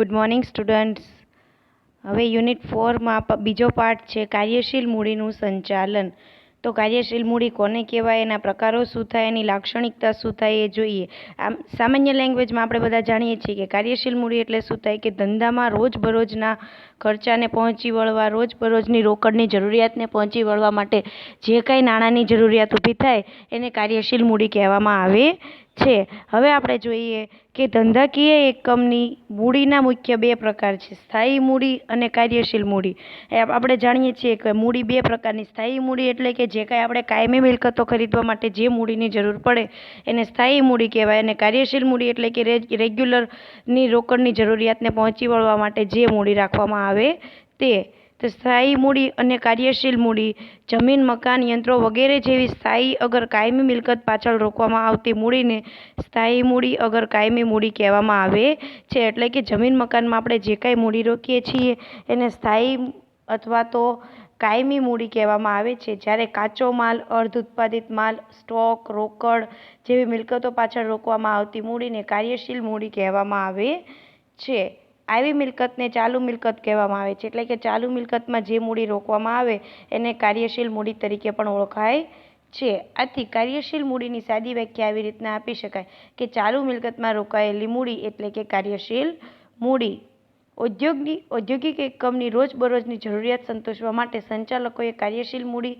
Good morning students. હવે unit 4માં બીજો part છે કાર્યશીલ મૂડીનું સંચાલન. તો કાર્યશીલ મૂડી કોને કહેવાય, એના પ્રકારો શું થાય, એની લાક્ષણિકતા શું થાય એ જોઈએ. આમ સામાન્ય લેંગ્વેજમાં આપણે બધા જાણીએ છીએ કે કાર્યશીલ મૂડી એટલે શું થાય કે ધંધામાં રોજબરોજના ખર્ચાને પહોંચી વળવા, રોજબરોજની રોકડની જરૂરિયાતને પહોંચી વળવા માટે જે કાંઈ નાણાંની જરૂરિયાત ઊભી થાય એને કાર્યશીલ મૂડી કહેવામાં આવે છે. હવે આપણે જોઈએ કે ધંધાકીય એકમની મૂડીના મુખ્ય બે પ્રકાર છે, સ્થાયી મૂડી અને કાર્યશીલ મૂડી. આપણે જાણીએ છીએ કે મૂડી બે પ્રકારની, સ્થાયી મૂડી એટલે કે જે કાંઈ આપણે કાયમી મિલકતો ખરીદવા માટે જે મૂડીની જરૂર પડે એને સ્થાયી મૂડી કહેવાય, અને કાર્યશીલ મૂડી એટલે કે રેગ્યુલરની રોકડની જરૂરિયાતને પહોંચી વળવા માટે જે મૂડી રાખવામાં આવે તે. તો સ્થાયી મૂડી અને કાર્યશીલ મૂડી જમીન, મકાન, યંત્રો વગેરે જેવી સ્થાયી અગર કાયમી મિલકત પાછળ રોકવામાં આવતી મૂડીને સ્થાયી મૂડી અગર કાયમી મૂડી કહેવામાં આવે છે. એટલે કે જમીન, મકાનમાં આપણે જે કાંઈ મૂડી રોકીએ છીએ એને સ્થાયી અથવા તો કાયમી મૂડી કહેવામાં આવે છે. જ્યારે કાચો માલ, અર્ધ ઉત્પાદિત માલ, સ્ટોક, રોકડ જેવી મિલકતો પાછળ રોકવામાં આવતી મૂડીને કાર્યશીલ મૂડી કહેવામાં આવે છે. આવી મિલકતને ચાલુ મિલકત કહેવામાં આવે છે. એટલે કે ચાલુ મિલકતમાં જે મૂડી રોકવામાં આવે એને કાર્યશીલ મૂડી તરીકે પણ ઓળખાય છે. આથી કાર્યશીલ મૂડીની સાદી વ્યાખ્યા આવી રીતના આપી શકાય કે ચાલુ મિલકતમાં રોકાયેલી મૂડી એટલે કે કાર્યશીલ મૂડી. ઔદ્યોગિક એકમની રોજબરોજની જરૂરિયાત સંતોષવા માટે સંચાલકોએ કાર્યશીલ મૂડી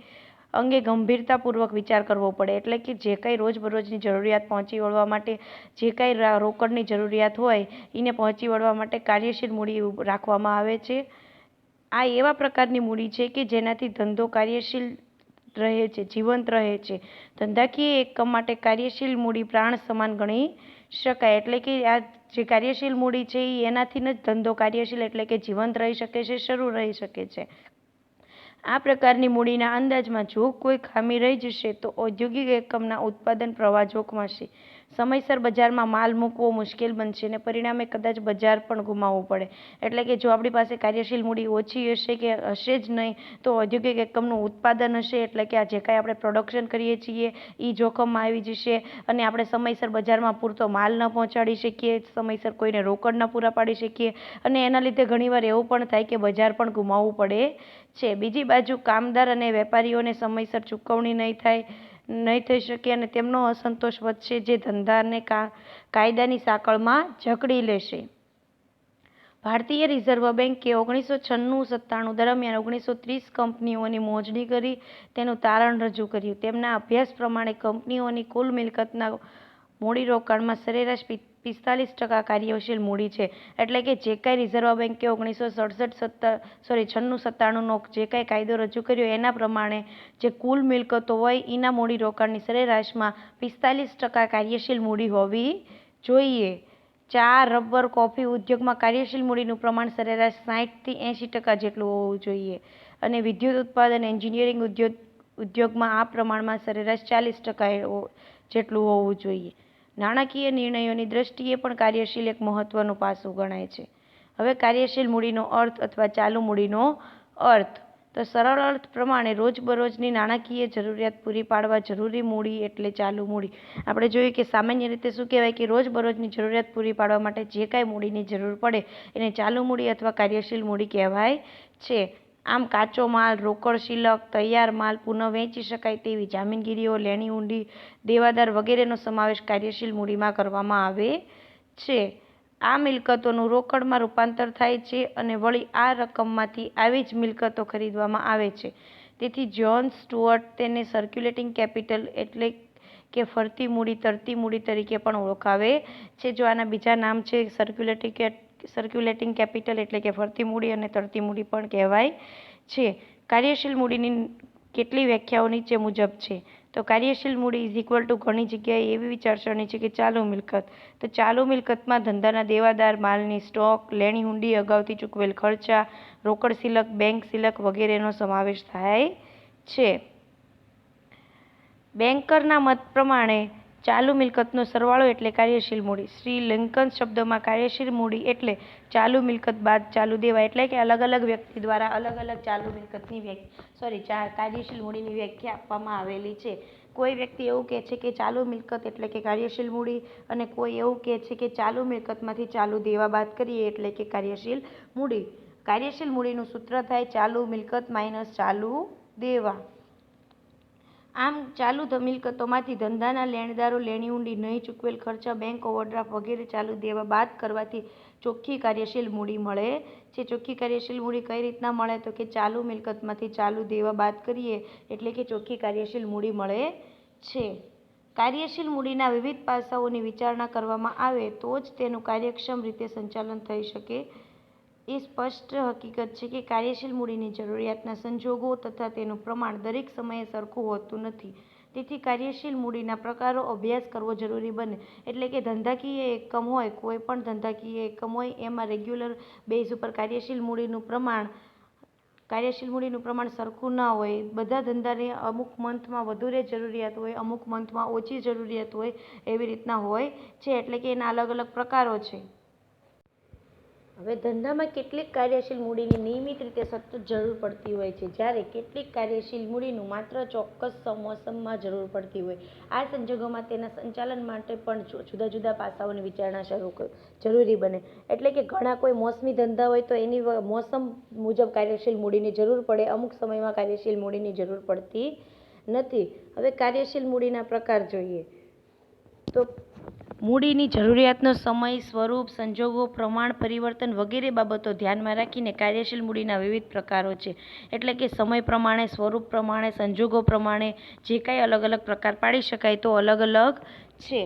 અંગે ગંભીરતાપૂર્વક વિચાર કરવો પડે. એટલે કે જે કાંઈ રોજબરોજની જરૂરિયાત પહોંચી વળવા માટે, જે કાંઈ રોકડની જરૂરિયાત હોય એને પહોંચી વળવા માટે કાર્યશીલ મૂડી રાખવામાં આવે છે. આ એવા પ્રકારની મૂડી છે કે જેનાથી ધંધો કાર્યશીલ રહે છે, જીવંત રહે છે. ધંધાકીય એકમ માટે કાર્યશીલ મૂડી પ્રાણ સમાન ગણી શકાય. એટલે કે આ જે કાર્યશીલ મૂડી છે એનાથી જ ધંધો કાર્યશીલ એટલે કે જીવંત રહી શકે છે, શરૂ રહી શકે છે. આ પ્રકારની મૂડીના અંદાજમાં જો કોઈ ખામી રહી જશે તો ઔદ્યોગિક એકમના ઉત્પાદન પ્રવાહ જોખમાશે, સમયસર બજારમાં માલ મૂકવો મુશ્કેલ બનશે અને પરિણામે કદાચ બજાર પણ ગુમાવવું પડે. એટલે કે જો આપણી પાસે કાર્યશીલ મૂડી ઓછી હશે કે હશે જ નહીં તો ઔદ્યોગિક એકમનું ઉત્પાદન હશે એટલે કે આ જે કાંઈ આપણે પ્રોડક્શન કરીએ છીએ એ જોખમમાં આવી જશે અને આપણે સમયસર બજારમાં પૂરતો માલ ન પહોંચાડી શકીએ, સમયસર કોઈને રોકડ ન પૂરા પાડી શકીએ અને એના લીધે ઘણીવાર એવું પણ થાય કે બજાર પણ ગુમાવવું પડે છે. બીજી બાજુ કામદાર અને વેપારીઓને સમયસર ચૂકવણી નહીં થઈ શકે અને તેમનો અસંતોષ વધશે, જે ધંધાને કાયદાની સાંકળમાં જકડી લેશે. ભારતીય રિઝર્વ બેન્કે 1996-97 દરમિયાન 1930 કંપનીઓની મોજણી કરી તેનું તારણ રજૂ કર્યું. તેમના અભ્યાસ પ્રમાણે કંપનીઓની કુલ મિલકતના મૂડીરોકાણમાં સરેરાશ 45% કાર્યશીલ મૂડી છે. એટલે કે જે કાંઈ રિઝર્વ બેન્કે 1996-97નો જે કાંઈ કાયદો રજૂ કર્યો એના પ્રમાણે જે કુલ મિલકતો હોય એના મૂડીરોકાણની સરેરાશમાં 45% કાર્યશીલ મૂડી હોવી જોઈએ. ચા, રબર, કોફી ઉદ્યોગમાં કાર્યશીલ મૂડીનું પ્રમાણ સરેરાશ 60-80% જેટલું હોવું જોઈએ અને વિદ્યુત ઉત્પાદન, એન્જિનિયરિંગ ઉદ્યોગમાં આ પ્રમાણમાં સરેરાશ 40% જેટલું હોવું જોઈએ. નાણાકીય નિર્ણયોની દ્રષ્ટિએ પણ કાર્યશીલ એક મહત્વનું પાસું ગણાય છે. હવે કાર્યશીલ મૂડીનો અર્થ અથવા ચાલુ મૂડીનો અર્થ. તો સરળ અર્થ પ્રમાણે રોજબરોજની નાણાકીય જરૂરિયાત પૂરી પાડવા જરૂરી મૂડી એટલે ચાલુ મૂડી. આપણે જોઈએ કે સામાન્ય રીતે શું કહેવાય કે રોજબરોજની જરૂરિયાત પૂરી પાડવા માટે જે કાંઈ મૂડીની જરૂર પડે એને ચાલુ મૂડી અથવા કાર્યશીલ મૂડી કહેવાય છે. આમ કાચો માલ, રોકડ શિલક, તૈયાર માલ, પુનઃ વેચી શકાય તેવી જામીનગીરીઓ, લેણી હુંડી, દેવાદાર વગેરેનો સમાવેશ કાર્યશીલ મૂડીમાં કરવામાં આવે છે. આ મિલકતોનું રોકડમાં રૂપાંતર થાય છે અને વળી આ રકમમાંથી આવી જ મિલકતો ખરીદવામાં આવે છે. તેથી જ્હોન સ્ટુઅર્ટ તેને સર્ક્યુલેટિંગ કેપિટલ એટલે કે ફરતી મૂડી, તરતી મૂડી તરીકે પણ ઓળખાવે છે. જો આના બીજા નામ છે સર્ક્યુલેટિંગ કેપિટલ એટલે કે ફરતી મૂડી અને તરતી મૂડી પણ કહેવાય છે. કાર્યશીલ મૂડીની કેટલી વ્યાખ્યાઓ નીચે મુજબ છે. તો કાર્યશીલ મૂડી ઇઝ ઇક્વલ ટુ ઘણી જગ્યાએ એવી વિચારસરણી છે કે ચાલુ મિલકત. તો ચાલુ મિલકતમાં ધંધાના દેવાદાર, માલની સ્ટોક, લેણી હુંડી, અગાઉથી ચૂકવેલ ખર્ચા, રોકડ શિલક, બેંક શિલક વગેરેનો સમાવેશ થાય છે. બેન્કરના મત પ્રમાણે ચાલુ મિલકતનો સરવાળો એટલે કાર્યશીલ મૂડી. શ્રીલંકન શબ્દમાં કાર્યશીલ મૂડી એટલે ચાલુ મિલકત બાદ ચાલુ દેવા, એટલે કે અલગ અલગ વ્યક્તિ દ્વારા અલગ અલગ ચાલુ મિલકતની કાર્યશીલ મૂડીની વ્યાખ્યા આપવામાં આવેલી છે. કોઈ વ્યક્તિ એવું કહે છે કે ચાલુ મિલકત એટલે કે કાર્યશીલ મૂડી, અને કોઈ એવું કહે છે કે ચાલુ મિલકતમાંથી ચાલુ દેવા બાદ કરીએ એટલે કે કાર્યશીલ મૂડી. કાર્યશીલ મૂડીનું સૂત્ર થાય ચાલુ મિલકત માઇનસ ચાલુ દેવા. આમ ચાલુ મિલકતોમાંથી ધંધાના લેણદારો લેણી ઊંડી નહીં ચૂકવેલ ખર્ચા બેંક ઓવરડ્રાફ્ટ વગેરે ચાલુ દેવા બાદ કરવાથી ચોખ્ખી કાર્યશીલ મૂડી મળે છે. ચોખ્ખી કાર્યશીલ મૂડી કઈ રીતના મળે તો કે ચાલુ મિલકતમાંથી ચાલુ દેવા બાદ કરીએ એટલે કે ચોખ્ખી કાર્યશીલ મૂડી મળે છે. કાર્યશીલ મૂડીના વિવિધ પાસાઓની વિચારણા કરવામાં આવે તો જ તેનું કાર્યક્ષમ રીતે સંચાલન થઈ શકે. એ સ્પષ્ટ હકીકત છે કે કાર્યશીલ મૂડીની જરૂરિયાતના સંજોગો તથા તેનું પ્રમાણ દરેક સમયે સરખું હોતું નથી. તેથી કાર્યશીલ મૂડીના પ્રકારો અભ્યાસ કરવો જરૂરી બને. એટલે કે ધંધાકીય એકમ હોય, કોઈ પણ ધંધાકીય એકમ હોય, એમાં રેગ્યુલર બેઝ ઉપર કાર્યશીલ મૂડીનું પ્રમાણ સરખું ના હોય. બધા ધંધાને અમુક મંથમાં વધારે જરૂરિયાત હોય, અમુક મંથમાં ઓછી જરૂરિયાત હોય, એવી રીતના હોય છે. એટલે કે એના અલગ અલગ પ્રકારો છે. હવે ધંધામાં કેટલીક કાર્યશીલ મૂડીની નિયમિત રીતે સતત જરૂર પડતી હોય છે, જ્યારે કેટલીક કાર્યશીલ મૂડીનું માત્ર ચોક્કસ મોસમમાં જરૂર પડતી હોય. આ સંજોગોમાં તેના સંચાલન માટે પણ જુદા જુદા પાસાઓની વિચારણા જરૂરી બને. એટલે કે ઘણા કોઈ મોસમી ધંધા હોય તો એની મોસમ મુજબ કાર્યશીલ મૂડીની જરૂર પડે, અમુક સમયમાં કાર્યશીલ મૂડીની જરૂર પડતી નથી. હવે કાર્યશીલ મૂડીના પ્રકાર જોઈએ તો મૂડીની જરૂરિયાતનો સમય, સ્વરૂપ, સંજોગો, પ્રમાણ, પરિવર્તન વગેરે બાબતો ધ્યાનમાં રાખીને કાર્યશીલ મૂડીના વિવિધ પ્રકારો છે. એટલે કે સમય પ્રમાણે, સ્વરૂપ પ્રમાણે, સંજોગો પ્રમાણે જે કાંઈ અલગ અલગ પ્રકાર પાડી શકાય તો અલગ અલગ છે.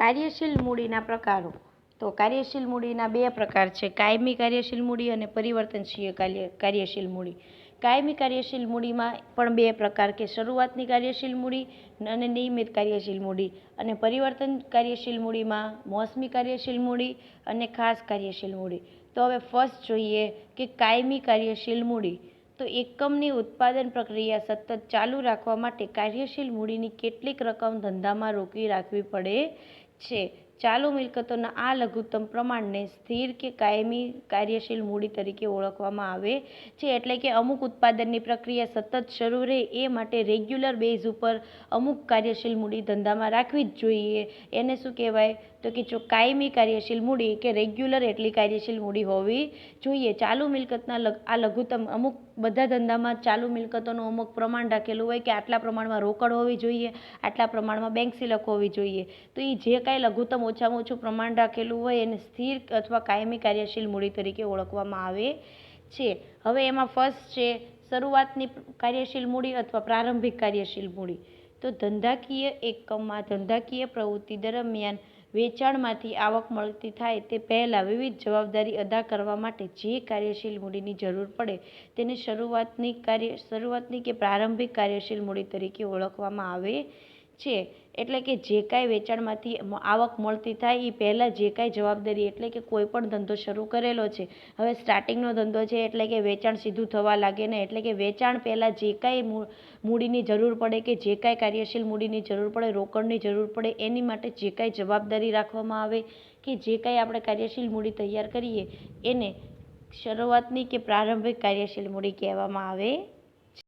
કાર્યશીલ મૂડીના પ્રકારો તો કાર્યશીલ મૂડીના બે પ્રકાર છે, કાયમી કાર્યશીલ મૂડી અને પરિવર્તનશીલ કાર્યશીલ મૂડી. કાયમી કાર્યશીલ મૂડીમાં પણ બે પ્રકાર કે શરૂઆતની કાર્યશીલ મૂડી અને નિયમિત કાર્યશીલ મૂડી, અને પરિવર્તન કાર્યશીલ મૂડીમાં મોસમી કાર્યશીલ મૂડી અને ખાસ કાર્યશીલ મૂડી. તો હવે ફર્સ્ટ જોઈએ કે કાયમી કાર્યશીલ મૂડી. તો એકમની ઉત્પાદન પ્રક્રિયા સતત ચાલુ રાખવા માટે કાર્યશીલ મૂડીની કેટલીક રકમ ધંધામાં રોકી રાખવી પડે છે. ચાલુ મિલકતોના આ લઘુત્તમ પ્રમાણને સ્થિર કે કાયમી કાર્યશીલ મૂડી તરીકે ઓળખવામાં આવે છે. એટલે કે અમુક ઉત્પાદનની પ્રક્રિયા સતત શરૂ રહે એ માટે રેગ્યુલર બેઝ ઉપર અમુક કાર્યશીલ મૂડી ધંધામાં રાખવી જ જોઈએ. એને શું કહેવાય તો કે જો કાયમી કાર્યશીલ મૂડી કે રેગ્યુલર એટલી કાર્યશીલ મૂડી હોવી જોઈએ. ચાલુ મિલકતના આ લઘુત્તમ અમુક બધા ધંધામાં ચાલુ મિલકતોનું અમુક પ્રમાણ રાખેલું હોય કે આટલા પ્રમાણમાં રોકડ હોવી જોઈએ, આટલા પ્રમાણમાં બેંક સિલક હોવી જોઈએ. તો એ જે કાંઈ લઘુત્તમ ઓછામાં ઓછું પ્રમાણ રાખેલું હોય એને સ્થિર અથવા કાયમી કાર્યશીલ મૂડી તરીકે ઓળખવામાં આવે છે. હવે એમાં ફર્સ્ટ છે શરૂઆતની કાર્યશીલ મૂડી અથવા પ્રારંભિક કાર્યશીલ મૂડી. તો ધંધાકીય એકમમાં ધંધાકીય પ્રવૃત્તિ દરમિયાન વેચાણમાંથી આવક મળતી થાય તે પહેલાં વિવિધ જવાબદારી અદા કરવા માટે જે કાર્યશીલ મૂડીની જરૂર પડે તેને શરૂઆતની કે પ્રારંભિક કાર્યશીલ મૂડી તરીકે ઓળખવામાં આવે છે. એટલે કે જે કાંઈ વેચાણમાંથી આવક મળતી થાય એ પહેલાં જે કાંઈ જવાબદારી, એટલે કે કોઈ પણ ધંધો શરૂ કરેલો છે, હવે સ્ટાર્ટિંગનો ધંધો છે એટલે કે વેચાણ સીધું થવા લાગે ને, એટલે કે વેચાણ પહેલાં જે કાંઈ મૂડીની જરૂર પડે કે જે કાંઈ કાર્યશીલ મૂડીની જરૂર પડે, રોકડની જરૂર પડે, એની માટે જે કાંઈ જવાબદારી રાખવામાં આવે કે જે કાંઈ આપણે કાર્યશીલ મૂડી તૈયાર કરીએ એને શરૂઆતની કે પ્રારંભિક કાર્યશીલ મૂડી કહેવામાં આવે છે.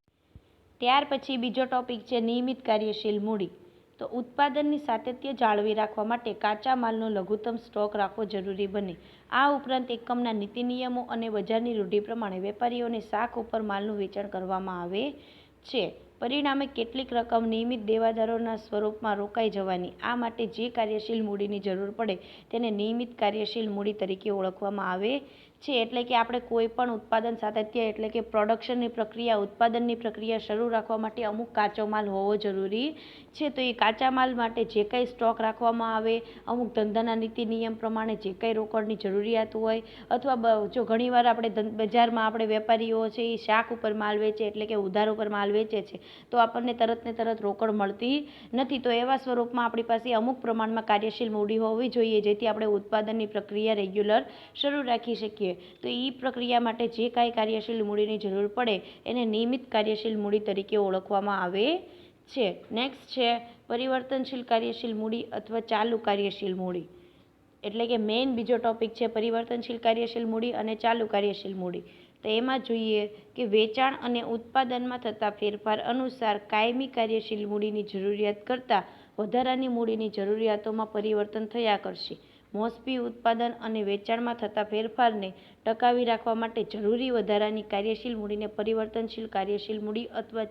ત્યાર પછી બીજો ટોપિક છે નિયમિત કાર્યશીલ મૂડી. તો ઉત્પાદનની સાતત્ય જાળવી રાખવા માટે કાચા માલનો લઘુત્તમ સ્ટોક રાખવો જરૂરી બને. આ ઉપરાંત એકમના નીતિ નિયમો અને બજારની રૂઢિ પ્રમાણે વેપારીઓને શાખ ઉપર માલનું વેચાણ કરવામાં આવે છે. પરિણામે કેટલીક રકમ નિયમિત દેવાદારોના સ્વરૂપમાં રોકાઈ જવાની. આ માટે જે કાર્યશીલ મૂડીની જરૂર પડે તેને નિયમિત કાર્યશીલ મૂડી તરીકે ઓળખવામાં આવે છે. એટલે કે આપણે કોઈ પણ ઉત્પાદન સાતત્ય એટલે કે પ્રોડક્શનની પ્રક્રિયા, ઉત્પાદનની પ્રક્રિયા શરૂ રાખવા માટે અમુક કાચો માલ હોવો જરૂરી છે. તો એ કાચા માલ માટે જે કાંઈ સ્ટોક રાખવામાં આવે, અમુક ધંધાના નીતિ નિયમ પ્રમાણે જે કાંઈ રોકડની જરૂરિયાત હોય, અથવા જો ઘણીવાર આપણે બજારમાં આપણે વેપારીઓ છે એ શાક ઉપર માલ વેચે એટલે કે ઉધાર ઉપર માલ વેચે છે તો આપણને તરત ને તરત રોકડ મળતી નથી. તો એવા સ્વરૂપમાં આપણી પાસે અમુક પ્રમાણમાં કાર્યશીલ મૂડી હોવી જોઈએ જેથી આપણે ઉત્પાદનની પ્રક્રિયા રેગ્યુલર શરૂ રાખી શકીએ. તો એ પ્રક્રિયા માટે જે કાંઈ કાર્યશીલ મૂડીની જરૂર પડે એને નિયમિત કાર્યશીલ મૂડી તરીકે ઓળખવામાં આવે છે. નેક્સ્ટ છે પરિવર્તનશીલ કાર્યશીલ મૂડી અથવા ચાલુ કાર્યશીલ મૂડી. એટલે કે મેઇન બીજો ટોપિક છે પરિવર્તનશીલ કાર્યશીલ મૂડી અને ચાલુ કાર્યશીલ મૂડી. તો એમાં જોઈએ કે વેચાણ અને ઉત્પાદનમાં થતા ફેરફાર અનુસાર કાયમી કાર્યશીલ મૂડીની જરૂરિયાત કરતાં વધારાની મૂડીની જરૂરિયાતોમાં પરિવર્તન થયા કરશે. મોસમી ઉત્પાદન અને વેચાણમાં થતા ફેરફારને ટકાવી રાખવા માટે જરૂરી વધારાની કાર્યશીલ મૂડીને પરિવર્તનશીલ કાર્યશીલ મૂડી અથવા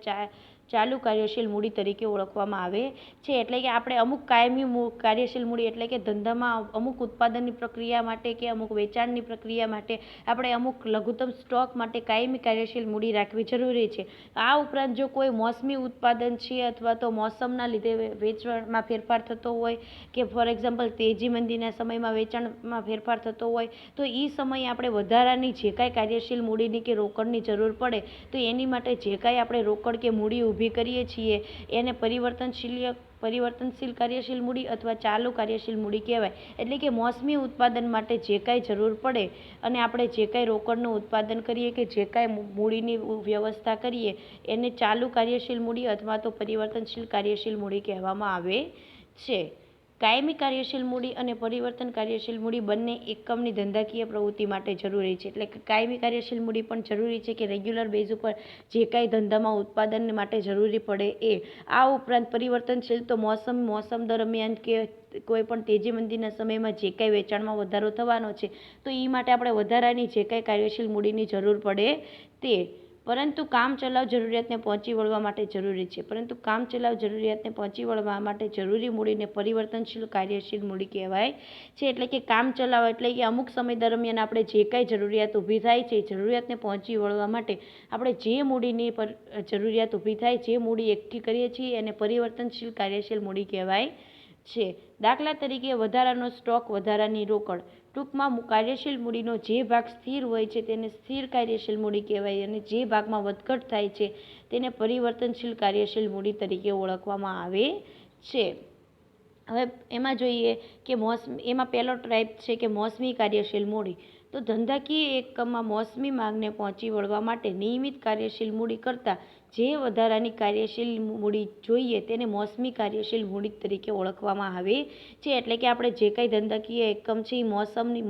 ચાલુ કાર્યશીલ મૂડી તરીકે ઓળખવામાં આવે છે. એટલે કે આપણે અમુક કાયમી કાર્યશીલ મૂડી એટલે કે ધંધામાં અમુક ઉત્પાદનની પ્રક્રિયા માટે કે અમુક વેચાણની પ્રક્રિયા માટે આપણે અમુક લઘુત્તમ સ્ટોક માટે કાયમી કાર્યશીલ મૂડી રાખવી જરૂરી છે. આ ઉપરાંત જો કોઈ મોસમી ઉત્પાદન છે અથવા તો મોસમના લીધે વેચાણમાં ફેરફાર થતો હોય કે ફોર એક્ઝામ્પલ તેજી મંદીના સમયમાં વેચાણમાં ફેરફાર થતો હોય તો એ સમયે આપણે વધારાની જે કાંઈ કાર્યશીલ મૂડીની કે રોકડની જરૂર પડે તો એની માટે જે કાંઈ આપણે રોકડ કે મૂડી ઊભી કરીએ છીએ એને પરિવર્તનશીલ કાર્યશીલ મૂડી અથવા ચાલુ કાર્યશીલ મૂડી કહેવાય. એટલે કે મોસમી ઉત્પાદન માટે જે કાંઈ જરૂર પડે અને આપણે જે કાંઈ રોકડનું ઉત્પાદન કરીએ કે જે કાંઈ મૂડીની વ્યવસ્થા કરીએ એને ચાલુ કાર્યશીલ મૂડી અથવા તો પરિવર્તનશીલ કાર્યશીલ મૂડી કહેવામાં આવે છે. કાયમી કાર્યશીલ મૂડી અને પરિવર્તન કાર્યશીલ મૂડી બંને એકમની ધંધાકીય પ્રવૃત્તિ માટે જરૂરી છે. એટલે કે કાયમી કાર્યશીલ મૂડી પણ જરૂરી છે કે રેગ્યુલર બેઝ ઉપર જે કાંઈ ધંધામાં ઉત્પાદન માટે જરૂરી પડે એ. આ ઉપરાંત પરિવર્તનશીલ તો મોસમ દરમિયાન કે કોઈ પણ તેજી મંદીના સમયમાં જે કાંઈ વેચાણમાં વધારો થવાનો છે તો એ માટે આપણે વધારાની જે કાંઈ કાર્યશીલ મૂડીની જરૂર પડે તે. પરંતુ કામચલાઉ જરૂરિયાતને પહોંચી વળવા માટે જરૂરી છે. જરૂરી મૂડીને પરિવર્તનશીલ કાર્યશીલ મૂડી કહેવાય છે. એટલે કે કામચલાઉ એટલે કે અમુક સમય દરમિયાન આપણે જે કાંઈ જરૂરિયાત ઊભી થાય છે જરૂરિયાતને પહોંચી વળવા માટે આપણે જે મૂડીની જરૂરિયાત ઊભી થાય જે મૂડી એકઠી કરીએ છીએ એને પરિવર્તનશીલ કાર્યશીલ મૂડી કહેવાય છે. દાખલા તરીકે વધારાનો સ્ટોક, વધારાની રોકડ. ટૂંકમાં કાર્યશીલ મૂડીનો જે ભાગ સ્થિર હોય છે તેને સ્થિર કાર્યશીલ મૂડી કહેવાય અને જે ભાગમાં વધઘટ થાય છે તેને પરિવર્તનશીલ કાર્યશીલ મૂડી તરીકે ઓળખવામાં આવે છે. હવે એમાં જોઈએ કે એમાં પહેલો ટાઈપ છે કે મોસમી કાર્યશીલ મૂડી. તો ધંધાકીય એકમમાં મોસમી માંગને પહોંચી વળવા માટે નિયમિત કાર્યશીલ મૂડી કરતાં જે વધારાની કાર્યશીલ મૂડી જોઈએ તેને મોસમી કાર્યશીલ મૂડી તરીકે ઓળખવામાં આવે છે. એટલે કે આપણે જે કાંઈ ધંધાકીય એકમ છે એ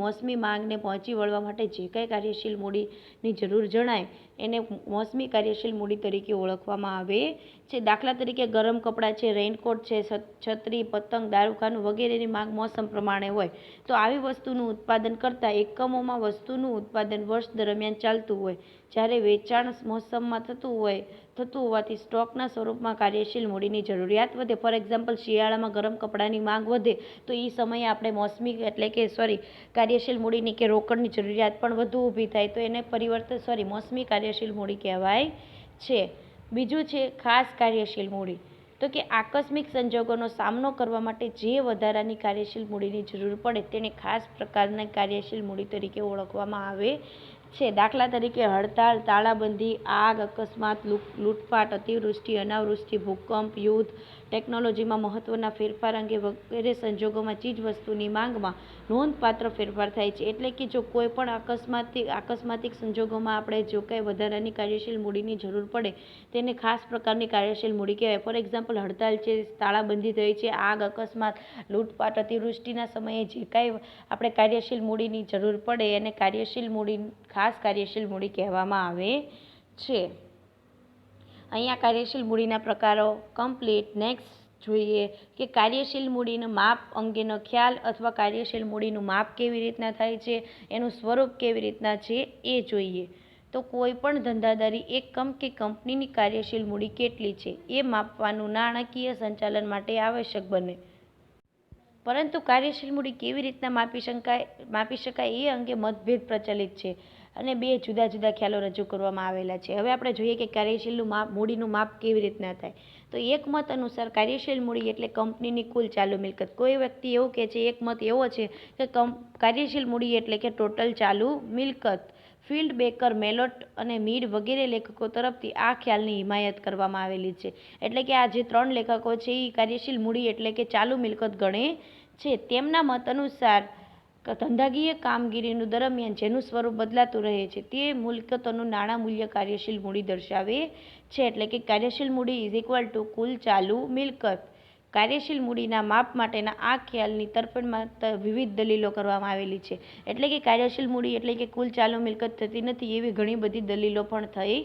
મોસમી માંગને પહોંચી વળવા માટે જે કાંઈ કાર્યશીલ મૂડીની જરૂર જણાય એને મોસમી કાર્યશીલ મૂડી તરીકે ઓળખવામાં આવે છે. દાખલા તરીકે ગરમ કપડાં છે, રેઇનકોટ છે, છત્રી, પતંગ, દારૂખાનું વગેરેની માંગ મોસમ પ્રમાણે હોય તો આવી વસ્તુનું ઉત્પાદન કરતાં એકમોમાં વસ્તુનું ઉત્પાદન વર્ષ દરમિયાન ચાલતું હોય જ્યારે વેચાણ મોસમમાં થતું હોવાથી સ્ટોકના સ્વરૂપમાં કાર્યશીલ મૂડીની જરૂરિયાત વધે. ફોર એક્ઝામ્પલ શિયાળામાં ગરમ કપડાની માંગ વધે તો એ સમયે આપણે કાર્યશીલ મૂડીની કે રોકડની જરૂરિયાત પણ વધુ ઊભી થાય તો એને મોસમી કાર્યશીલ મૂડી કહેવાય છે. બીજું છે ખાસ કાર્યશીલ મૂડી. તો કે આકસ્મિક સંજોગોનો સામનો કરવા માટે જે વધારાની કાર્યશીલ મૂડીની જરૂર પડે તેને ખાસ પ્રકારના કાર્યશીલ મૂડી તરીકે ઓળખવામાં આવે છે. દાખલા તરીકે હડતાળ, તાળાબંધી, આગ, અકસ્માત, લૂંટફાટ, અતિવૃષ્ટિ, અનાવૃષ્ટિ, ભૂકંપ, યુદ્ધ, ટેકનોલોજીમાં મહત્વના ફેરફાર અંગે વગેરે સંજોગોમાં ચીજવસ્તુની માંગમાં નોંધપાત્ર ફેરફાર થાય છે. એટલે કે જો કોઈ પણ આકસ્મિક સંજોગોમાં આપણે જો કાંઈ વધારાની કાર્યશીલ મૂડીની જરૂર પડે તેને ખાસ પ્રકારની કાર્યશીલ મૂડી કહેવાય. ફોર એક્ઝામ્પલ હડતાળ છે, તાળાબંધી થઈ છે, આગ, અકસ્માત, લૂંટફાટ, અતિવૃષ્ટિના સમયે જે કાંઈ આપણે કાર્યશીલ મૂડીની જરૂર પડે એને ખાસ કાર્યશીલ મૂડી કહેવામાં આવે છે. અહીંયા કાર્યશીલ મૂડીના પ્રકારો કમ્પ્લીટ. નેક્સ્ટ જોઈએ કે કાર્યશીલ મૂડીના માપ અંગેનો ખ્યાલ અથવા કાર્યશીલ મૂડીનું માપ કેવી રીતના થાય છે, એનું સ્વરૂપ કેવી રીતના છે એ જોઈએ. તો કોઈ પણ ધંધાદારી એકમ કે કંપનીની કાર્યશીલ મૂડી કેટલી છે એ માપવાનું નાણાકીય સંચાલન માટે આવશ્યક બને. પરંતુ કાર્યશીલ મૂડી કેવી રીતના માપી શકાય એ અંગે મતભેદ પ્રચલિત છે અને બે જુદા જુદા ખ્યાલો રજૂ કરવામાં આવેલા છે. હવે આપણે જોઈએ કે કાર્યશીલ મૂડીનું માપ કેવી રીતના થાય. તો એક મત અનુસાર કાર્યશીલ મૂડી એટલે કંપનીની કુલ ચાલુ મિલકત. કોઈ વ્યક્તિ એવું કહે છે, એક મત એવો છે કે કાર્યશીલ મૂડી એટલે કે ટોટલ ચાલુ મિલકત. ફિલ્ડ, બેકર, મેલોટ અને મીડ વગેરે લેખકો તરફથી આ ખ્યાલની હિમાયત કરવામાં આવેલી છે. એટલે કે આ જે 3 લેખકો છે એ કાર્યશીલ મૂડી એટલે કે ચાલુ મિલકત ગણે છે. તેમના મત અનુસાર ધંધાકીય કામગીરીનું દરમિયાન જેનું સ્વરૂપ બદલાતું રહે છે તે મિલકતોનું નાણાં મૂલ્ય કાર્યશીલ મૂડી દર્શાવે છે. એટલે કે કાર્યશીલ મૂડી ઇઝ ઇક્વલ ટુ કુલ ચાલુ મિલકત. કાર્યશીલ મૂડીના માપ માટેના આ ખ્યાલની તરફેણમાં વિવિધ દલીલો કરવામાં આવેલી છે. એટલે કે કાર્યશીલ મૂડી એટલે કે કુલ ચાલુ મિલકત થતી નથી એવી ઘણી બધી દલીલો પણ થઈ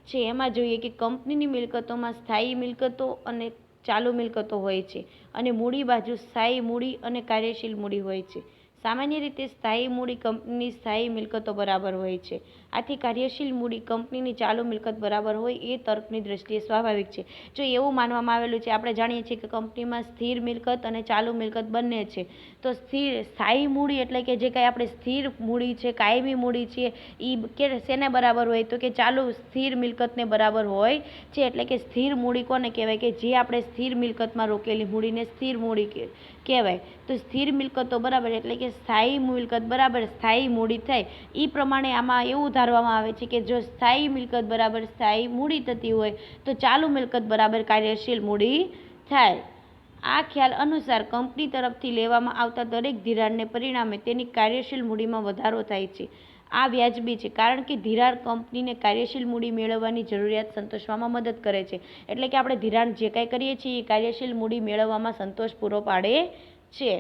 છે. એમાં જોઈએ કે કંપનીની મિલકતોમાં સ્થાયી મિલકતો અને ચાલુ મિલકતો હોય છે અને મૂડી બાજુ સ્થાયી મૂડી અને કાર્યશીલ મૂડી હોય છે. સામાન્ય રીતે સ્થાયી મૂડી કંપનીની સ્થાયી મિલકતો બરાબર હોય છે. આથી કાર્યશીલ મૂડી કંપનીની ચાલુ મિલકત બરાબર હોય એ તર્કની દ્રષ્ટિએ સ્વાભાવિક છે. જો એવું માનવામાં આવેલું છે, આપણે જાણીએ છીએ કે કંપનીમાં સ્થિર મિલકત અને ચાલુ મિલકત બંને છે, તો સ્થાયી મૂડી એટલે કે જે કાંઈ આપણે સ્થિર મૂડી છે, કાયમી મૂડી છે, એ કે શેને બરાબર હોય તો કે ચાલુ સ્થિર મિલકતને બરાબર હોય છે. એટલે કે સ્થિર મૂડી કોને કહેવાય કે જે આપણે સ્થિર મિલકતમાં રોકેલી મૂડીને સ્થિર મૂડી કહેવાય. તો સ્થિર મિલકતો બરાબર એટલે કે સ્થાયી મિલકત બરાબર સ્થાયી મૂડી થાય. એ પ્રમાણે આમાં એવું ધારવામાં આવે છે કે જો સ્થાયી મિલકત બરાબર સ્થાયી મૂડી થતી હોય તો ચાલુ મિલકત બરાબર કાર્યશીલ મૂડી થાય. આ ખ્યાલ અનુસાર કંપની તરફથી લેવામાં આવતા દરેક ધિરાણને પરિણામે તેની કાર્યશીલ મૂડીમાં વધારો થાય છે. આ વ્યાજબી છે કારણ કે ધિરાણ કંપનીને કાર્યશીલ મૂડી મેળવવાની જરૂરિયાત સંતોષવામાં મદદ કરે છે. એટલે કે આપણે ધિરાણ જે કાંઈ કરીએ છીએ એ કાર્યશીલ મૂડી મેળવવામાં સંતોષ પૂરો પાડે છે.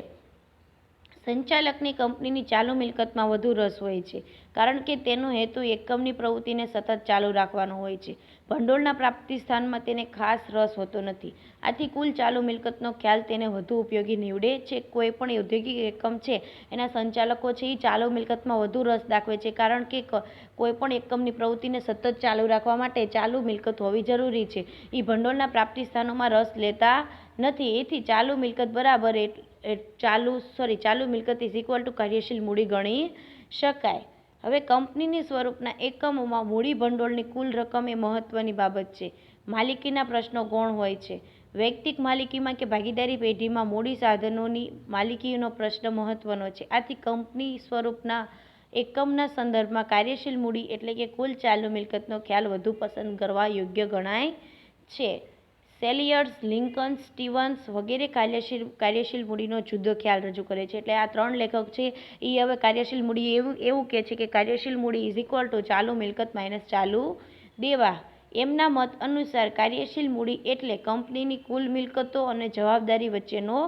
સંચાલકની કંપનીની ચાલુ મિલકતમાં વધુ રસ હોય છે કારણ કે તેનો હેતુ એકમની પ્રવૃત્તિને સતત ચાલુ રાખવાનો હોય છે. ભંડોળના પ્રાપ્તિ સ્થાનમાં તેને ખાસ રસ હોતો નથી. આથી કુલ ચાલુ મિલકતનો ખ્યાલ તેને વધુ ઉપયોગી નીવડે છે. કોઈ પણ ઔદ્યોગિક એકમ છે એના સંચાલકો છે એ ચાલુ મિલકતમાં વધુ રસ દાખવે છે કારણ કે કોઈ પણ એકમની પ્રવૃત્તિને સતત ચાલુ રાખવા માટે ચાલુ મિલકત હોવી જરૂરી છે. એ ભંડોળના પ્રાપ્તિ સ્થાનોમાં રસ લેતા નથી. એથી ચાલુ મિલકત બરાબર ચાલુ મિલકત ઇઝ ઇક્વલ ટુ કાર્યશીલ મૂડી ગણી શકાય. હવે કંપનીની સ્વરૂપના એકમોમાં મૂડી ભંડોળની કુલ રકમ એ મહત્વની બાબત છે. માલિકીના પ્રશ્નો ગૌણ હોય છે. વૈયક્તિક માલિકીમાં કે ભાગીદારી પેઢીમાં મૂડી સાધનોની માલિકીનો પ્રશ્ન મહત્વનો છે. આથી કંપની સ્વરૂપના એકમના સંદર્ભમાં કાર્યશીલ મૂડી એટલે કે કુલ ચાલુ મિલકતનો ખ્યાલ વધુ પસંદ કરવા યોગ્ય ગણાય છે. સેલિયર્સ, લિંકન, સ્ટીવન્સ વગેરે કાર્યશીલ મૂડીનો જુદો ખ્યાલ રજૂ કરે છે. એટલે આ ત્રણ લેખક છે એ હવે કાર્યશીલ મૂડી એવું કહે છે કે કાર્યશીલ મૂડી ઇઝ ઇક્વલ ટુ ચાલુ મિલકત માઇનસ ચાલુ દેવા. એમના મત અનુસાર કાર્યશીલ મૂડી એટલે કંપનીની કુલ મિલકતો અને જવાબદારી વચ્ચેનો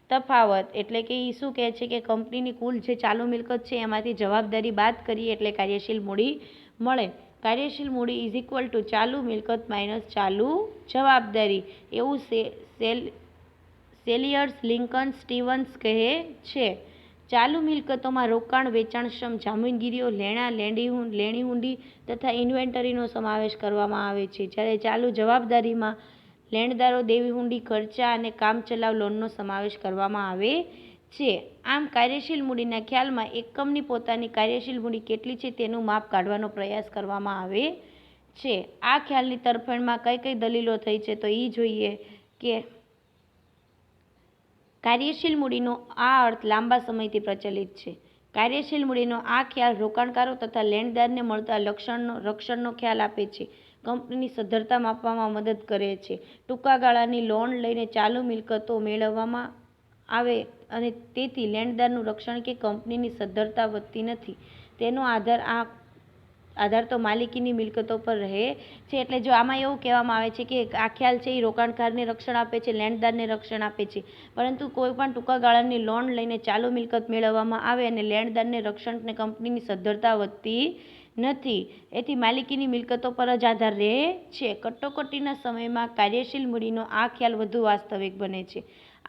તફાવત. એટલે કે એ શું કહે છે કે કંપનીની કુલ જે ચાલુ મિલકત છે એમાંથી જવાબદારી બાદ કરીએ એટલે કાર્યશીલ મૂડી મળે. કાર્યશીલ મૂડી ઇઝ ઇક્વલ ટુ ચાલુ મિલકત માઇનસ ચાલુ જવાબદારી એવું સેલિયર્સ, લિંકન, સ્ટીવન્સ કહે છે. ચાલુ મિલકતોમાં રોકાણ, વેચાણક્ષમ જામીનગીરીઓ, લેણી હુંડી તથા ઇન્વેન્ટરીનો સમાવેશ કરવામાં આવે છે. જ્યારે ચાલુ જવાબદારીમાં લેણદારો, દેવી હુંડી, ખર્ચા અને કામચલાઉ લોનનો સમાવેશ કરવામાં આવે છે. આમ કાર્યશીલ મૂડીના ખ્યાલમાં એકમની પોતાની કાર્યશીલ મૂડી કેટલી છે તેનું માપ કાઢવાનો પ્રયાસ કરવામાં આવે છે. આ ખ્યાલની તરફેણમાં કઈ કઈ દલીલો થઈ છે તો એ જોઈએ કે કાર્યશીલ મૂડીનો આ અર્થ લાંબા સમયથી પ્રચલિત છે. કાર્યશીલ મૂડીનો આ ખ્યાલ રોકાણકારો તથા લેણદારને મળતા રક્ષણનો ખ્યાલ આપે છે. કંપનીની સદ્ધરતા માપવામાં મદદ કરે છે. ટૂંકા ગાળાની લોન લઈને ચાલુ મિલકતો મેળવવામાં આવે અને તેથી લેણદારનું રક્ષણ કે કંપનીની સદ્ધરતા વધતી નથી. તેનો આધાર તો માલિકીની મિલકતો પર રહે છે. એટલે જો આમાં એવું કહેવામાં આવે છે કે આ ખ્યાલ છે એ રોકાણકારને રક્ષણ આપે છે, લેણદારને રક્ષણ આપે છે, પરંતુ કોઈ પણ ટૂંકા ગાળાની લોન લઈને ચાલુ મિલકત મેળવવામાં આવે અને લેણદારને રક્ષણ ને કંપનીની સદ્ધરતા વધતી નથી. એથી માલિકીની મિલકતો પર જ આધાર રહે છે. કટોકટીના સમયમાં કાર્યશીલ મૂડીનો આ ખ્યાલ વધુ વાસ્તવિક બને છે.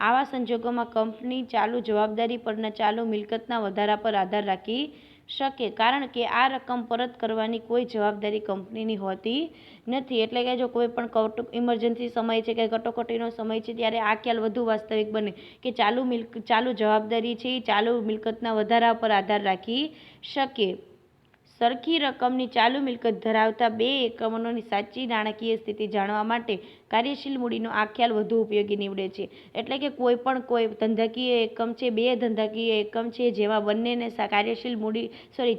આવા સંજોગોમાં કંપની ચાલુ જવાબદારી પરના ચાલુ મિલકતના વધારા પર આધાર રાખી શકે કારણ કે આ રકમ પરત કરવાની કોઈ જવાબદારી કંપનીની હોતી નથી. એટલે કે જો કોઈ પણ ઇમરજન્સી સમય છે કે કટોકટીનો સમય છે ત્યારે આ ખ્યાલ વધુ વાસ્તવિક બને કે ચાલુ જવાબદારી છે એ ચાલુ મિલકતના વધારા પર આધાર રાખી શકે. સરખી રકમની ચાલુ મિલકત ધરાવતા બે એકમોની સાચી નાણાકીય સ્થિતિ જાણવા માટે કાર્યશીલ મૂડીનો આ ખ્યાલ વધુ ઉપયોગી નીવડે છે. એટલે કે કોઈ ધંધાકીય એકમ છે, બે ધંધાકીય એકમ છે જેમાં બંનેને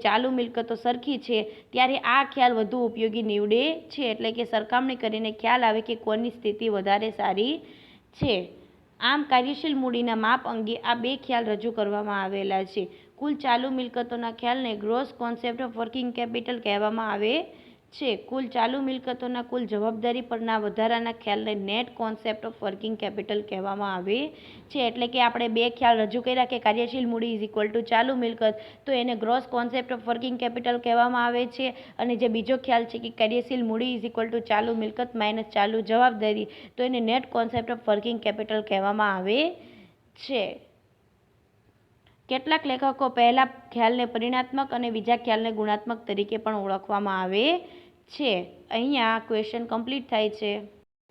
ચાલુ મિલકતો સરખી છે ત્યારે આ ખ્યાલ વધુ ઉપયોગી નીવડે છે. એટલે કે સરખામણી કરીને ખ્યાલ આવે કે કોની સ્થિતિ વધારે સારી છે. આમ કાર્યશીલ મૂડીના માપ અંગે આ બે ખ્યાલ રજૂ કરવામાં આવેલા છે. કુલ ચાલુ મિલકતોના ખ્યાલને gross concept of working capital કહેવામાં આવે છે. કુલ ચાલુ મિલકતોના કુલ જવાબદારી પરના વધારાના ખ્યાલને net concept of working capital કહેવામાં આવે છે. એટલે કે આપણે બે ખ્યાલ રજૂ કર્યા કે કાર્યશીલ મૂડી ઇઝ ઇક્વલ ટુ ચાલુ મિલકત, તો એને gross concept of working capital કહેવામાં આવે છે. અને જે બીજો ખ્યાલ છે કે કાર્યશીલ મૂડી ઇઝ ઇક્વલ ટુ ચાલુ મિલકત માઇનસ ચાલુ જવાબદારી, તો એને net concept of working capital કહેવામાં આવે છે. કેટલાક લેખકો પહેલા ખ્યાલને પરિમાણાત્મક અને બીજા ખ્યાલને ગુણાત્મક તરીકે પણ ઓળખવામાં આવે છે. અહીંયા ક્વેશ્ચન કમ્પ્લીટ થાય છે.